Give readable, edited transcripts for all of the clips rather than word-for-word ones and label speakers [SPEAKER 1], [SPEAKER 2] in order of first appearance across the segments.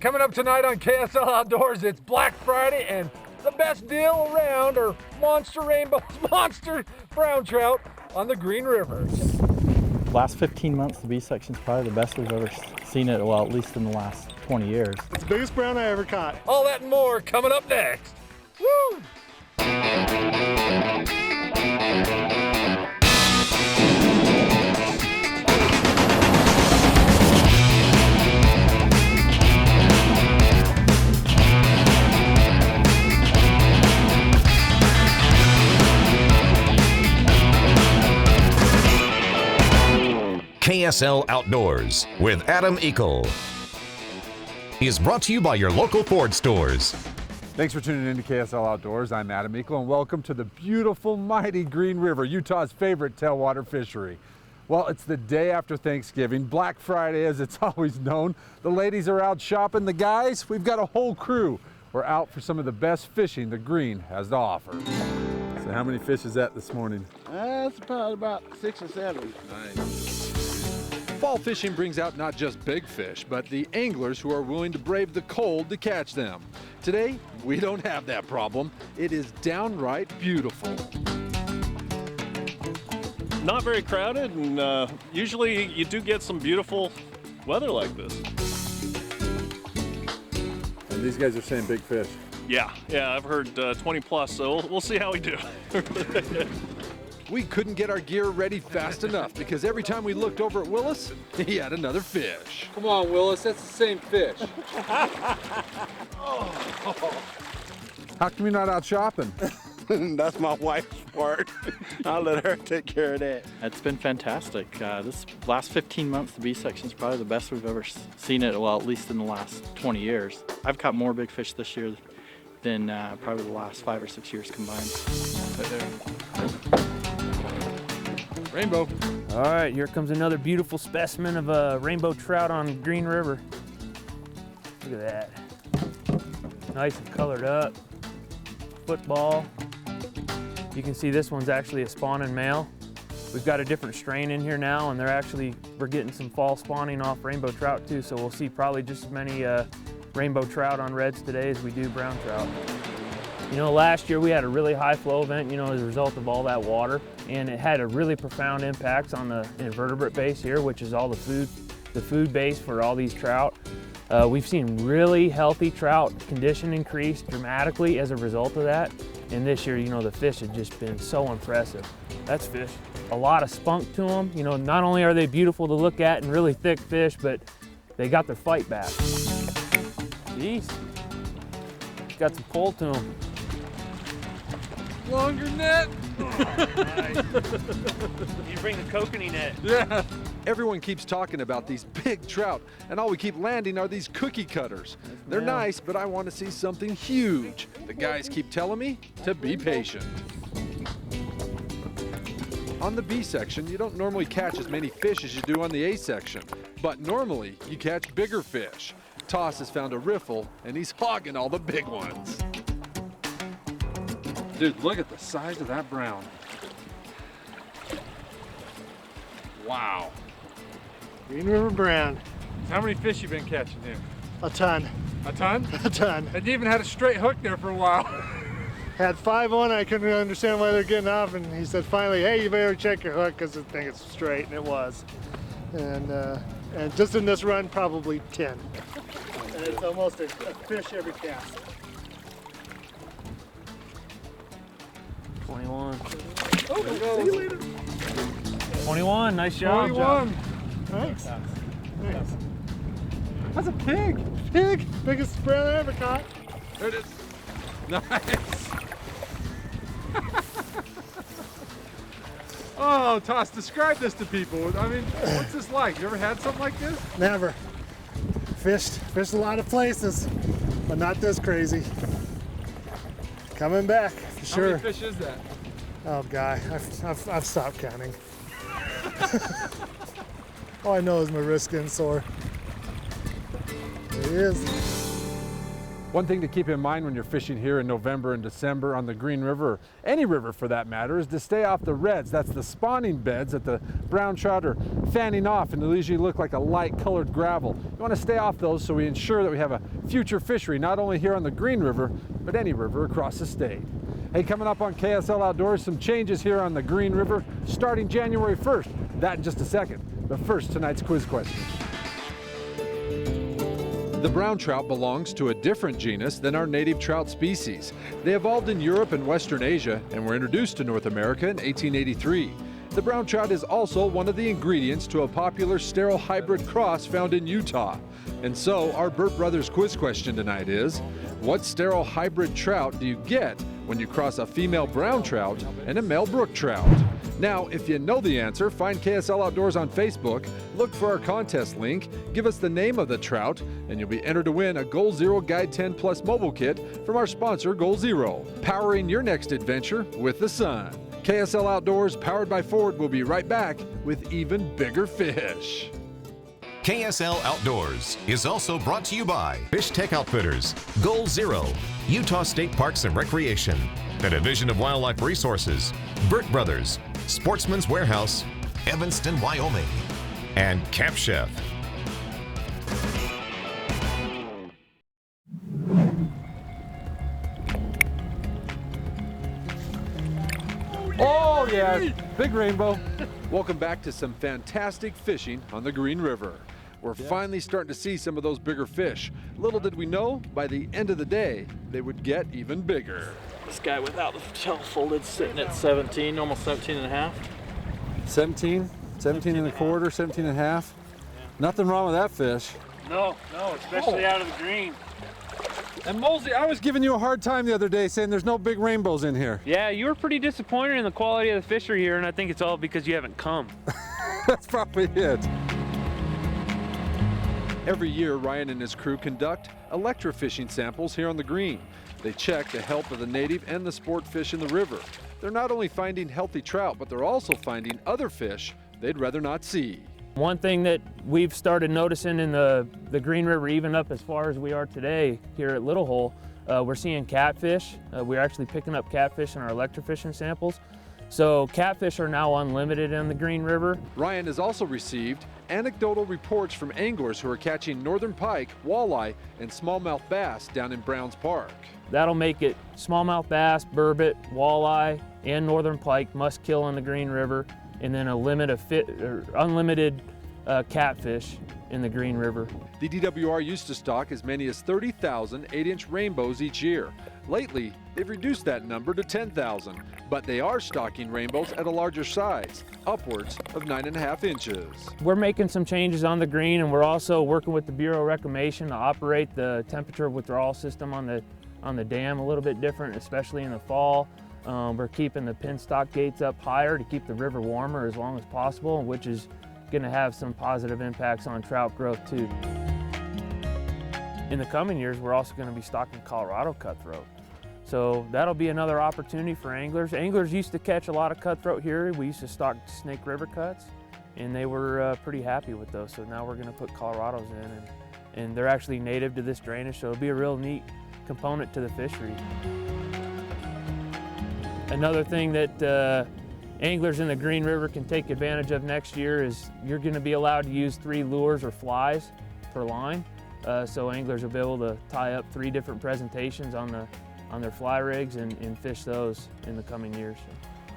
[SPEAKER 1] Coming up tonight on KSL Outdoors, it's Black Friday and the best deal around are Monster Rainbows, Monster Brown Trout on the Green River.
[SPEAKER 2] Last 15 months, the B section's probably the best we've ever seen it, well, at least in the last 20 years.
[SPEAKER 3] It's the biggest brown I ever caught.
[SPEAKER 1] All that and more coming up next. Woo!
[SPEAKER 4] KSL Outdoors with Adam Eagle is brought to you by your local Ford stores.
[SPEAKER 5] Thanks for tuning in to KSL Outdoors. I'm Adam Eagle and welcome to the beautiful, mighty Green River, Utah's favorite tailwater fishery. Well, it's the day after Thanksgiving, Black Friday as it's always known. The ladies are out shopping. The guys, we've got a whole crew. We're out for some of the best fishing the Green has to offer. So how many fish is that this morning?
[SPEAKER 3] It's probably about 6 or 7.
[SPEAKER 5] Nice. Fall fishing brings out not just big fish, but the anglers who are willing to brave the cold to catch them. Today, we don't have that problem. It is downright beautiful.
[SPEAKER 6] Not very crowded, and usually you do get some beautiful weather like this.
[SPEAKER 5] And these guys are saying big fish.
[SPEAKER 6] Yeah, I've heard 20 plus, so we'll see how we do.
[SPEAKER 5] We couldn't get our gear ready fast enough because every time we looked over at Willis, he had another fish. Come on, Willis, that's the same fish. How come you're not out shopping?
[SPEAKER 3] That's my wife's part. I'll let her take care of that.
[SPEAKER 2] It's been fantastic. This last 15 months, the B section's probably the best we've ever seen it, well, at least in the last 20 years. I've caught more big fish this year than probably the last 5 or 6 years combined. Right there.
[SPEAKER 5] Rainbow.
[SPEAKER 7] All right, here comes another beautiful specimen of a rainbow trout on Green River. Look at that. Nice and colored up. Football. You can see this one's actually a spawning male. We've got a different strain in here now, and we're getting some fall spawning off rainbow trout too, so we'll see probably just as many rainbow trout on reds today as we do brown trout. You know, last year we had a really high flow event, as a result of all that water, and it had a really profound impact on the invertebrate base here, which is all the food base for all these trout. We've seen really healthy trout condition increase dramatically as a result of that. And this year, the fish have just been so impressive. That's fish. A lot of spunk to them. Not only are they beautiful to look at and really thick fish, but they got their fight back. Jeez. Got some pull to them.
[SPEAKER 5] Longer net.
[SPEAKER 7] Nice. You bring the kokanee net.
[SPEAKER 5] Yeah. Everyone keeps talking about these big trout, and all we keep landing are these cookie cutters. They're nice, but I want to see something huge. The guys keep telling me to be patient. On the B section, you don't normally catch as many fish as you do on the A section, but normally you catch bigger fish. Toss has found a riffle, and he's hogging all the big ones. Dude, look at the size of that brown. Wow.
[SPEAKER 3] Green River brown.
[SPEAKER 1] How many fish you been catching here?
[SPEAKER 3] A ton.
[SPEAKER 1] A ton?
[SPEAKER 3] A ton.
[SPEAKER 1] And you even had a straight hook there for a while.
[SPEAKER 3] Had 5 on. I couldn't understand why they're getting off, and he said finally, hey, you better check your hook because I think it's straight, and it was. And just in this run, probably 10. And it's almost a fish every cast.
[SPEAKER 7] 21.
[SPEAKER 3] Oh, see you later.
[SPEAKER 7] 21, nice job.
[SPEAKER 1] 21.
[SPEAKER 3] Thanks. Thanks. That's a pig. Pig. Biggest brown I ever caught.
[SPEAKER 5] There it is. Nice.
[SPEAKER 1] Oh, Toss, describe this to people. I mean, what's this like? You ever had something like this?
[SPEAKER 3] Never. Fished a lot of places, but not this crazy. Coming back for sure.
[SPEAKER 1] How many fish is that?
[SPEAKER 3] Oh, guy, I've stopped counting. All I know is my wrist getting sore. There he is.
[SPEAKER 5] One thing to keep in mind when you're fishing here in November and December on the Green River, or any river for that matter, is to stay off the reds. That's the spawning beds that the brown trout are fanning off, and they usually look like a light colored gravel. You want to stay off those so we ensure that we have a future fishery, not only here on the Green River, but any river across the state. Hey, coming up on KSL Outdoors, some changes here on the Green River starting January 1st. That in just a second. But first, tonight's quiz question. The brown trout belongs to a different genus than our native trout species. They evolved in Europe and Western Asia and were introduced to North America in 1883. The brown trout is also one of the ingredients to a popular sterile hybrid cross found in Utah. And so our Burt Brothers quiz question tonight is, what sterile hybrid trout do you get when you cross a female brown trout and a male brook trout? Now, if you know the answer, find KSL Outdoors on Facebook, look for our contest link, give us the name of the trout, and you'll be entered to win a Goal Zero Guide 10 Plus mobile kit from our sponsor, Goal Zero, powering your next adventure with the sun. KSL Outdoors, powered by Ford, will be right back with even bigger fish.
[SPEAKER 4] KSL Outdoors is also brought to you by Fish Tech Outfitters, Goal Zero, Utah State Parks and Recreation, the Division of Wildlife Resources, Burt Brothers, Sportsman's Warehouse, Evanston, Wyoming, and Camp Chef.
[SPEAKER 5] Oh yeah, big rainbow. Welcome back to some fantastic fishing on the Green River. We're finally starting to see some of those bigger fish. Little did we know, by the end of the day, they would get even bigger.
[SPEAKER 2] This guy without the tail folded sitting at 17, almost 17 and a half.
[SPEAKER 5] 17 and a quarter, 17 and a half. Nothing wrong with that fish.
[SPEAKER 7] No, especially out of the green.
[SPEAKER 5] And Mosey, I was giving you a hard time the other day saying there's no big rainbows in here.
[SPEAKER 7] Yeah, you were pretty disappointed in the quality of the fishery here, and I think it's all because you haven't come.
[SPEAKER 5] That's probably it.
[SPEAKER 8] Every year, Ryan and his crew conduct electrofishing samples here on the Green. They check the health of the native and the sport fish in the river. They're not only finding healthy trout, but they're also finding other fish they'd rather not see.
[SPEAKER 7] One thing that we've started noticing in the Green River, even up as far as we are today here at Little Hole, we're seeing catfish. We're actually picking up catfish in our electrofishing samples. So catfish are now unlimited in the Green River.
[SPEAKER 8] Ryan has also received anecdotal reports from anglers who are catching northern pike, walleye, and smallmouth bass down in Browns Park.
[SPEAKER 7] That'll make it smallmouth bass, burbot, walleye, and northern pike must kill in the Green River, and then a limit of unlimited catfish in the Green River.
[SPEAKER 8] The DWR used to stock as many as 30,000 8-inch rainbows each year. Lately, they've reduced that number to 10,000, but they are stocking rainbows at a larger size, upwards of 9.5 inches.
[SPEAKER 7] We're making some changes on the Green, and we're also working with the Bureau of Reclamation to operate the temperature withdrawal system on the dam a little bit different, especially in the fall. We're keeping the penstock gates up higher to keep the river warmer as long as possible, which is going to have some positive impacts on trout growth too. In the coming years, we're also going to be stocking Colorado cutthroat. So that'll be another opportunity for anglers. Anglers used to catch a lot of cutthroat here. We used to stock Snake River cuts, and they were pretty happy with those. So now we're going to put Colorados in, and they're actually native to this drainage, so it'll be a real neat component to the fishery. Another thing that anglers in the Green River can take advantage of next year is you're going to be allowed to use 3 lures or flies per line. So anglers will be able to tie up 3 different presentations on their fly rigs and fish those in the coming years.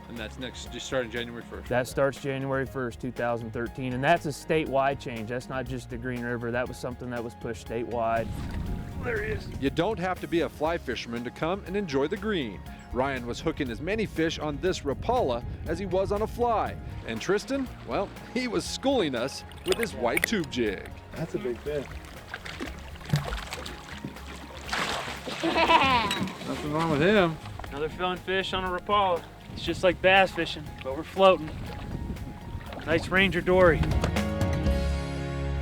[SPEAKER 8] And that's just starting January 1st?
[SPEAKER 7] That starts January 1st, 2013, and that's a statewide change. That's not just the Green River. That was something that was pushed statewide. There he is.
[SPEAKER 8] You don't have to be a fly fisherman to come and enjoy the Green. Ryan was hooking as many fish on this Rapala as he was on a fly. And Tristan, well, he was schooling us with his white tube jig.
[SPEAKER 5] That's a big fish. Nothing wrong with him.
[SPEAKER 7] Another filling fish on a Rapala. It's just like bass fishing, but we're floating. Nice Ranger dory.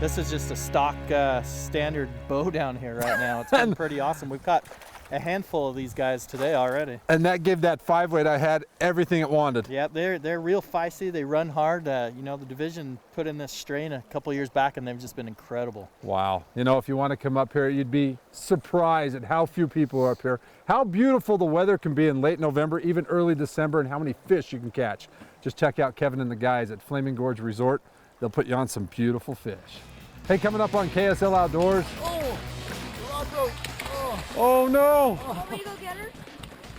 [SPEAKER 9] This is just a stock standard bow down here right now. It's been pretty awesome. We've caught
[SPEAKER 2] a handful of these guys today already.
[SPEAKER 5] And that gave that 5-weight I had everything it wanted.
[SPEAKER 2] Yep, they're real feisty. They run hard. You know, the division put in this strain a couple years back, and they've just been incredible.
[SPEAKER 5] Wow. You know, if you want to come up here, you'd be surprised at how few people are up here, how beautiful the weather can be in late November, even early December, and how many fish you can catch. Just check out Kevin and the guys at Flaming Gorge Resort. They'll put you on some beautiful fish. Hey, coming up on KSL Outdoors.
[SPEAKER 1] Oh, rod broke. Oh,
[SPEAKER 5] Oh no!
[SPEAKER 9] Want me to go get her?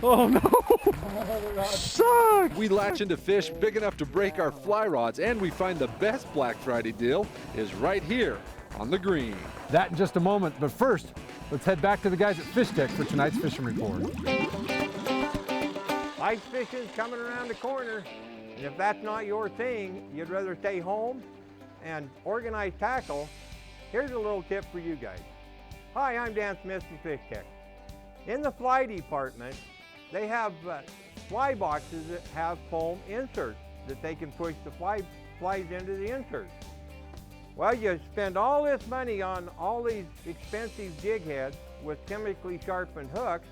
[SPEAKER 5] Oh no! Suck!
[SPEAKER 8] We latch into fish big enough to break our fly rods, and we find the best Black Friday deal is right here on the green.
[SPEAKER 5] That in just a moment, but first, let's head back to the guys at Fish Tech for tonight's fishing report.
[SPEAKER 10] Ice fishing's coming around the corner, and if that's not your thing, you'd rather stay home and organize tackle, here's a little tip for you guys. Hi, I'm Dan Smith from Fish Tech. In the fly department, they have fly boxes that have foam inserts that they can push the flies into the inserts. Well, you spend all this money on all these expensive jig heads with chemically sharpened hooks.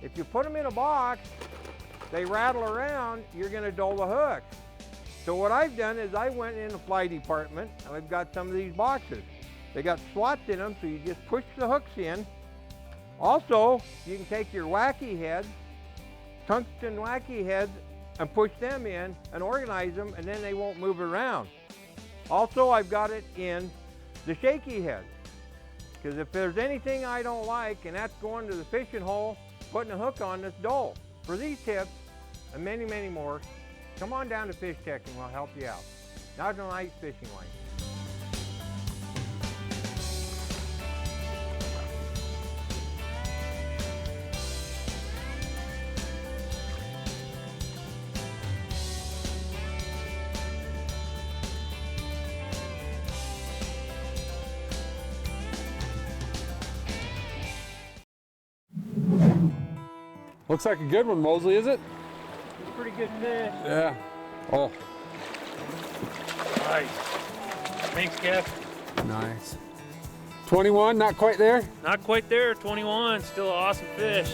[SPEAKER 10] If you put them in a box, they rattle around, you're gonna dull the hook. So what I've done is I went in the fly department and I've got some of these boxes. They got slots in them, so you just push the hooks in. Also, you can take your wacky heads, tungsten wacky heads, and push them in and organize them, and then they won't move around. Also, I've got it in the shaky heads, because if there's anything I don't like, and that's going to the fishing hole, putting a hook on that's dull. For these tips, and many, many more, come on down to Fish Tech and we'll help you out. Now tonight's fishing line.
[SPEAKER 5] Looks like a good one, Mosley, is it?
[SPEAKER 7] It's a pretty good fish.
[SPEAKER 5] Yeah. Oh,
[SPEAKER 7] Nice. Thanks, Kev.
[SPEAKER 5] nice. 21, not quite there?
[SPEAKER 7] Not quite there, 21. Still an awesome fish.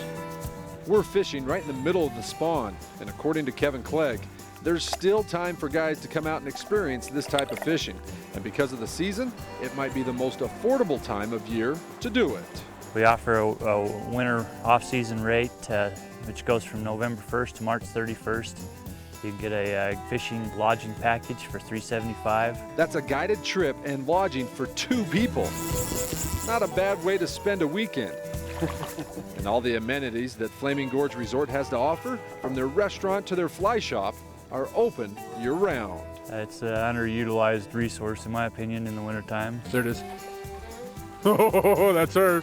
[SPEAKER 8] We're fishing right in the middle of the spawn, and according to Kevin Clegg, there's still time for guys to come out and experience this type of fishing. And because of the season, it might be the most affordable time of year to do it.
[SPEAKER 11] We offer a winter off-season rate, which goes from November 1st to March 31st. You can get a fishing lodging package for $375.
[SPEAKER 8] That's a guided trip and lodging for 2 people. Not a bad way to spend a weekend. And all the amenities that Flaming Gorge Resort has to offer, from their restaurant to their fly shop, are open year-round.
[SPEAKER 11] It's an underutilized resource, in my opinion, in the wintertime.
[SPEAKER 5] There it is. Oh, that's her.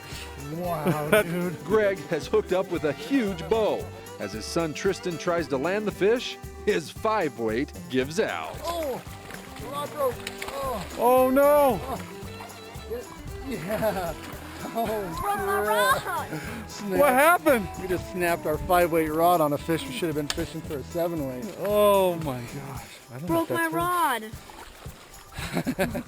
[SPEAKER 1] wow, dude.
[SPEAKER 8] Greg has hooked up with a huge bow. As his son Tristan tries to land the fish, his 5-weight gives out.
[SPEAKER 1] Oh, rod broke. Oh,
[SPEAKER 5] Oh no!
[SPEAKER 1] yeah. Oh,
[SPEAKER 9] From the rod!
[SPEAKER 1] snap.
[SPEAKER 5] What happened?
[SPEAKER 1] We just snapped our 5-weight rod on a fish we should have been fishing for a 7-weight.
[SPEAKER 5] Oh my gosh. I don't know if
[SPEAKER 9] Broke my
[SPEAKER 5] that's her.
[SPEAKER 9] rod.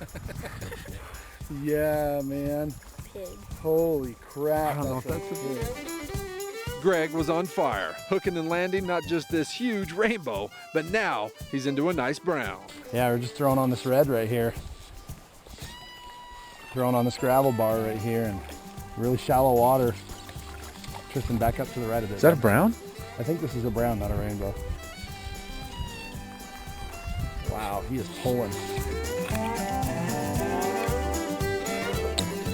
[SPEAKER 1] Yeah, man.
[SPEAKER 9] Pig.
[SPEAKER 1] Holy crap.
[SPEAKER 5] I don't know if that's
[SPEAKER 1] a pig.
[SPEAKER 8] Greg was on fire, hooking and landing not just this huge rainbow, but now he's into a nice brown.
[SPEAKER 1] Yeah, we're just throwing on this red right here. Throwing on this gravel bar right here and really shallow water. Tristan, back up to the right a bit.
[SPEAKER 5] Is that a brown?
[SPEAKER 1] I think this is a brown, not a rainbow. Wow, he is pulling.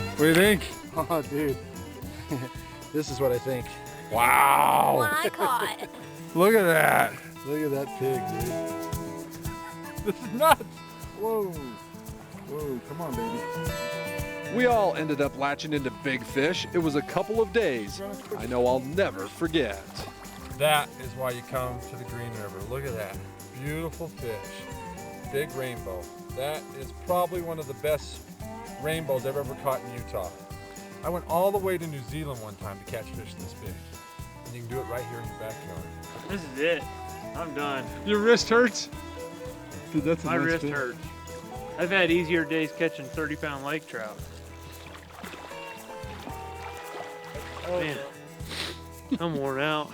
[SPEAKER 5] What do you think?
[SPEAKER 1] Oh, dude. This is what I think.
[SPEAKER 5] Wow!
[SPEAKER 9] One I caught.
[SPEAKER 5] Look at that.
[SPEAKER 1] Look at that pig, dude. This is nuts. Whoa. Whoa, come on, baby.
[SPEAKER 8] We all ended up latching into big fish. It was a couple of days I know I'll never forget.
[SPEAKER 1] That is why you come to the Green River. Look at that. Beautiful fish. Big rainbow. That is probably one of the best rainbows I've ever caught in Utah. I went all the way to New Zealand one time to catch fish this big. And you can do it right here in your backyard.
[SPEAKER 7] This is it. I'm done.
[SPEAKER 5] Your wrist hurts? Dude, that's a
[SPEAKER 7] My
[SPEAKER 5] nice
[SPEAKER 7] wrist
[SPEAKER 5] fish.
[SPEAKER 7] hurts. I've had easier days catching 30-pound lake trout. Man, I'm worn out.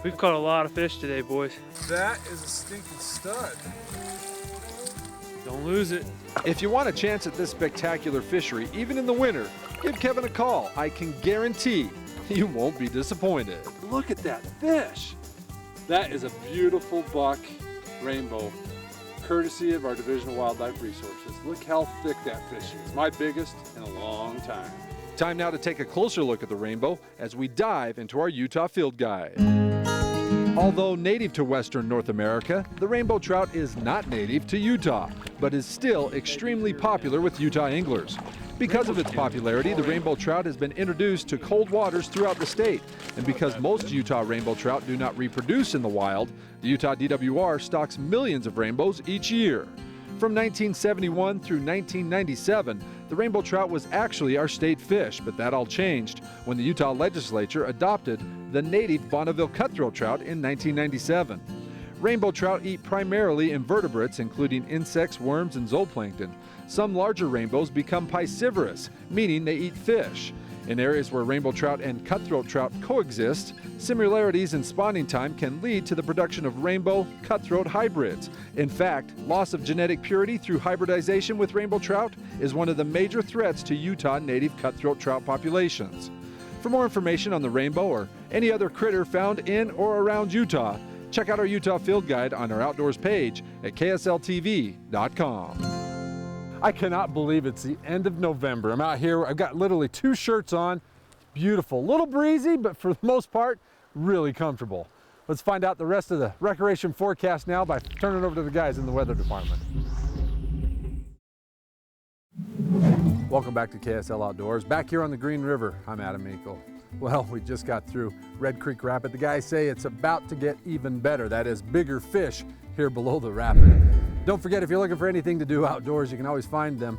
[SPEAKER 7] We've caught a lot of fish today, boys.
[SPEAKER 1] That is a stinking stud.
[SPEAKER 7] Don't lose it.
[SPEAKER 8] If you want a chance at this spectacular fishery, even in the winter, give Kevin a call. I can guarantee you won't be disappointed.
[SPEAKER 5] Look at that fish. That is a beautiful buck rainbow, courtesy of our Division of Wildlife Resources. Look how thick that fish is. My biggest in a long time.
[SPEAKER 8] Time now to take a closer look at the rainbow as we dive into our Utah Field Guide. Although native to western North America, the rainbow trout is not native to Utah, but is still extremely popular with Utah anglers. Because of its popularity, the rainbow trout has been introduced to cold waters throughout the state. And because most Utah rainbow trout do not reproduce in the wild, the Utah DWR stocks millions of rainbows each year. From 1971 through 1997, the rainbow trout was actually our state fish, but that all changed when the Utah legislature adopted the native Bonneville cutthroat trout in 1997. Rainbow trout eat primarily invertebrates, including insects, worms, and zooplankton. Some larger rainbows become piscivorous, meaning they eat fish. In areas where rainbow trout and cutthroat trout coexist, similarities in spawning time can lead to the production of rainbow cutthroat hybrids. In fact, loss of genetic purity through hybridization with rainbow trout is one of the major threats to Utah native cutthroat trout populations. For more information on the rainbow or any other critter found in or around Utah, check out our Utah Field Guide on our Outdoors page at ksltv.com.
[SPEAKER 5] I cannot believe it's the end of November. I'm out here, I've got literally 2 shirts on. Beautiful, a little breezy, but for the most part, really comfortable. Let's find out the rest of the recreation forecast now by turning it over to the guys in the weather department. Welcome back to KSL Outdoors. Back here on the Green River, I'm Adam Meikle. Well, we just got through Red Creek Rapid. The guys say it's about to get even better. That is, bigger fish here below the rapid. Don't forget, if you're looking for anything to do outdoors, you can always find them.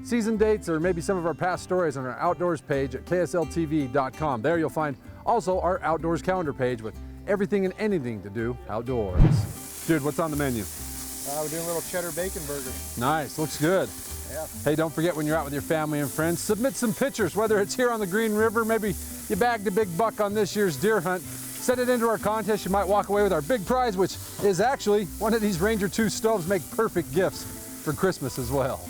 [SPEAKER 5] Season dates or maybe some of our past stories on our Outdoors page at ksltv.com. There you'll find also our Outdoors calendar page with everything and anything to do outdoors. Dude, what's on the menu?
[SPEAKER 12] We're doing a little cheddar bacon burger.
[SPEAKER 5] Nice, looks good.
[SPEAKER 12] Yeah.
[SPEAKER 5] Hey, don't forget when you're out with your family and friends, submit some pictures, whether it's here on the Green River, maybe you bagged a big buck on this year's deer hunt. Send it into our contest. You might walk away with our big prize, which is actually one of these Ranger 2 stoves. Make perfect gifts for Christmas as well.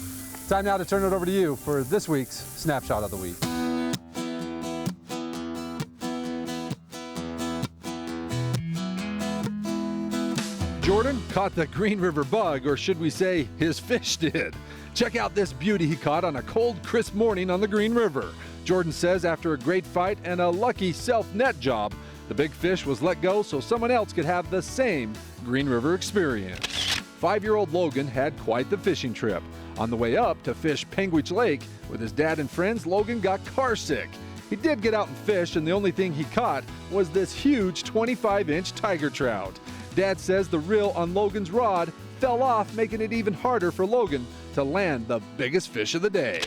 [SPEAKER 5] Time now to turn it over to you for this week's Snapshot of the Week.
[SPEAKER 8] Jordan caught the Green River bug, or should we say his fish did. Check out this beauty he caught on a cold, crisp morning on the Green River. Jordan says after a great fight and a lucky self-net job, the big fish was let go so someone else could have the same Green River experience. 5-year-old Logan had quite the fishing trip. On the way up to fish Penguich Lake with his dad and friends, Logan got car sick. He did get out and fish, and the only thing he caught was this huge 25-inch tiger trout. Dad says the reel on Logan's rod fell off, making it even harder for Logan to land the biggest fish of the day.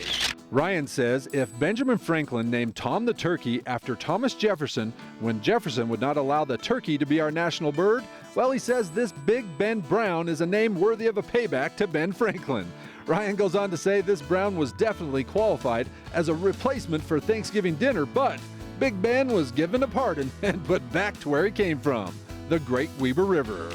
[SPEAKER 8] Ryan says if Benjamin Franklin named Tom the turkey after Thomas Jefferson when Jefferson would not allow the turkey to be our national bird, well, he says this Big Ben Brown is a name worthy of a payback to Ben Franklin. Ryan goes on to say this Brown was definitely qualified as a replacement for Thanksgiving dinner, but Big Ben was given a pardon and put back to where he came from, the Great Weber River.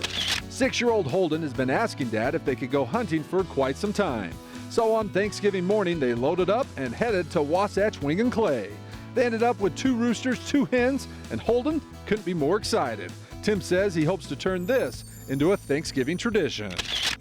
[SPEAKER 8] 6-year-old Holden has been asking Dad if they could go hunting for quite some time. So on Thanksgiving morning, they loaded up and headed to Wasatch Wing and Clay. They ended up with 2 roosters, 2 hens, and Holden couldn't be more excited. Tim says he hopes to turn this into a Thanksgiving tradition.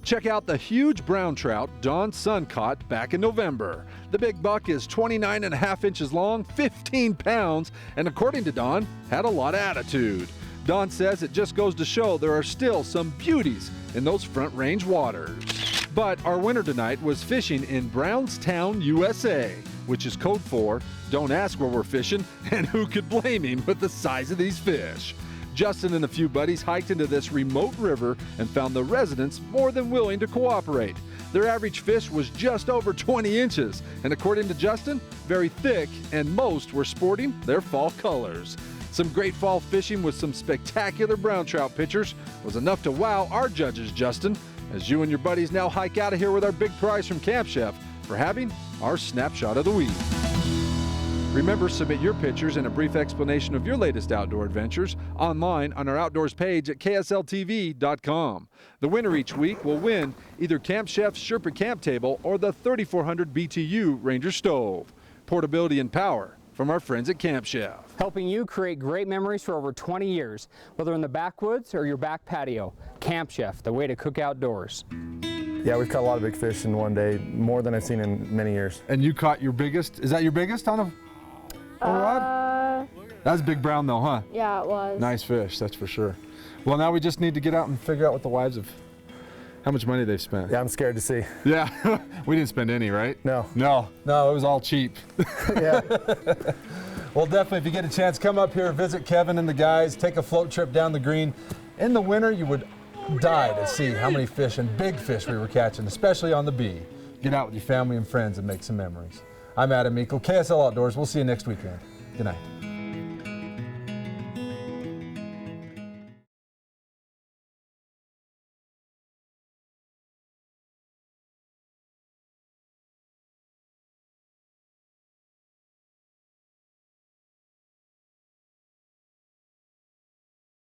[SPEAKER 8] Check out the huge brown trout Don's son caught back in November. The big buck is 29.5 inches long, 15 pounds, and according to Don, had a lot of attitude. Don says it just goes to show there are still some beauties in those Front Range waters. But our winner tonight was fishing in Brownstown, USA, which is code for don't ask where we're fishing, and who could blame him with the size of these fish. Justin and a few buddies hiked into this remote river and found the residents more than willing to cooperate. Their average fish was just over 20 inches, and according to Justin, very thick, and most were sporting their fall colors. Some great fall fishing with some spectacular brown trout pictures was enough to wow our judges, Justin, as you and your buddies now hike out of here with our big prize from Camp Chef for having our Snapshot of the Week. Remember, submit your pictures and a brief explanation of your latest outdoor adventures online on our outdoors page at ksltv.com. The winner each week will win either Camp Chef's Sherpa Camp Table or the 3400 BTU Ranger Stove. Portability and power from our friends at Camp Chef.
[SPEAKER 13] Helping you create great memories for over 20 years, whether in the backwoods or your back patio. Camp Chef, the way to cook outdoors.
[SPEAKER 12] Yeah, we've caught a lot of big fish in one day, more than I've seen in many years.
[SPEAKER 5] And you caught your biggest, is that your biggest on a rod? That's big brown though, huh?
[SPEAKER 9] Yeah, it was.
[SPEAKER 5] Nice fish, that's for sure. Well, now we just need to get out and figure out what the wives have, how much money they've spent.
[SPEAKER 12] Yeah, I'm scared to see.
[SPEAKER 5] Yeah, we didn't spend any, right?
[SPEAKER 12] No.
[SPEAKER 5] No, it was all cheap.
[SPEAKER 12] Yeah.
[SPEAKER 5] Well, definitely, if you get a chance, come up here, visit Kevin and the guys, take a float trip down the green. In the winter, you would die to see how many fish and big fish we were catching, especially on the Bee. Get out with your family and friends and make some memories. I'm Adam Meikle, KSL Outdoors. We'll see you next weekend. Good night.